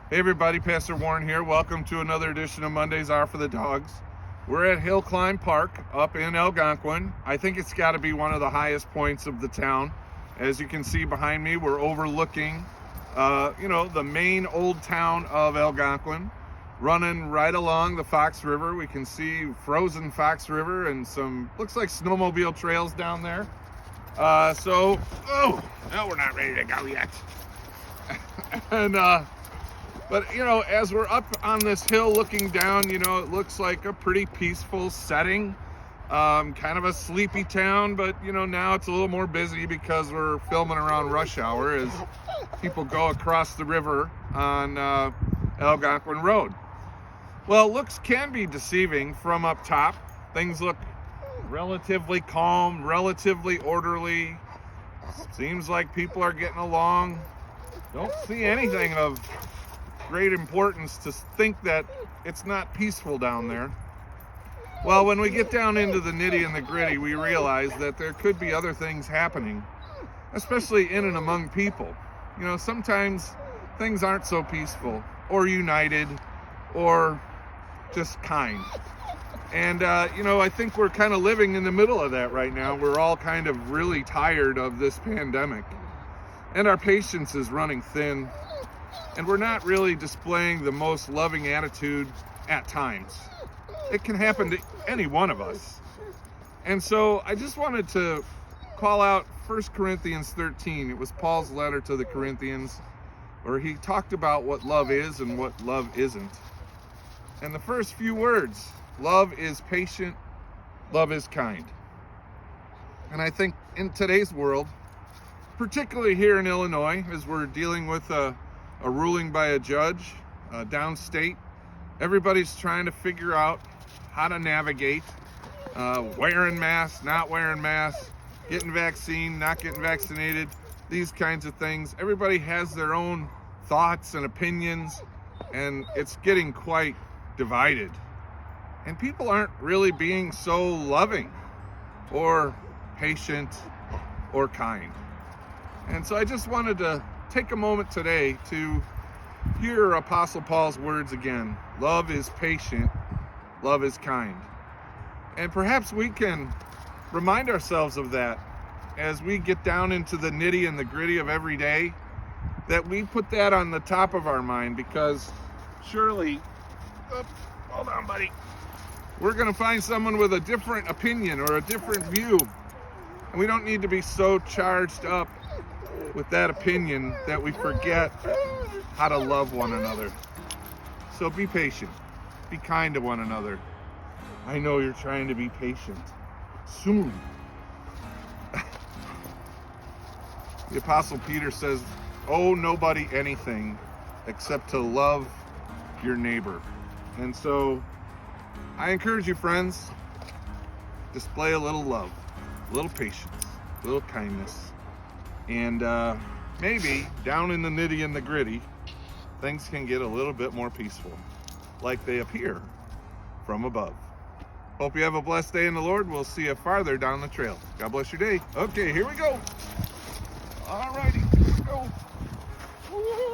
Hey everybody, Pastor Warren here. Welcome to another edition of Mondays Are for the Dogs. We're at Hill Climb Park up in Algonquin. I think it's got to be one of the highest points of the town. As you can see behind me, we're overlooking, the main old town of Algonquin, running right along the Fox River. We can see frozen Fox River and some, looks like snowmobile trails down there. No, we're not ready to go yet. But as we're up on this hill looking down, it looks like a pretty peaceful setting. Kind of a sleepy town, but now it's a little more busy because we're filming around rush hour as people go across the river on Algonquin Road. Well, looks can be deceiving from up top. Things look relatively calm, relatively orderly. Seems like people are getting along. Don't see anything of great importance to think that it's not peaceful down there. Well, when we get down into the nitty and the gritty, we realize that there could be other things happening, especially in and among people. Sometimes things aren't so peaceful or united or just kind. And, I think we're kind of living in the middle of that right now. We're all kind of really tired of this pandemic, and our patience is running thin. And we're not really displaying the most loving attitude at times. It can happen to any one of us. And so I just wanted to call out 1 Corinthians 13. It was Paul's letter to the Corinthians, where he talked about what love is and what love isn't. And the first few words, love is patient, love is kind. And I think in today's world, particularly here in Illinois, as we're dealing with a ruling by a judge downstate, everybody's trying to figure out how to navigate wearing masks, not wearing masks, getting vaccine, not getting vaccinated, these kinds of things. Everybody has their own thoughts and opinions, and it's getting quite divided. And people aren't really being so loving or patient or kind. And so I just wanted to take a moment today to hear Apostle Paul's words again. Love is patient, love is kind. And perhaps we can remind ourselves of that as we get down into the nitty and the gritty of every day, that we put that on the top of our mind, because surely, hold on, buddy, we're going to find someone with a different opinion or a different view. And we don't need to be so charged up with that opinion that we forget how to love one another. So be patient, be kind to one another. I know you're trying to be patient. Soon. The Apostle Peter says, owe nobody anything except to love your neighbor. And so I encourage you, friends, display a little love, a little patience, a little kindness. And maybe down in the nitty and the gritty, things can get a little bit more peaceful, like they appear from above. Hope you have a blessed day in the Lord. We'll see you farther down the trail. God bless your day. Okay, here we go. All righty, here we go. Woo-hoo.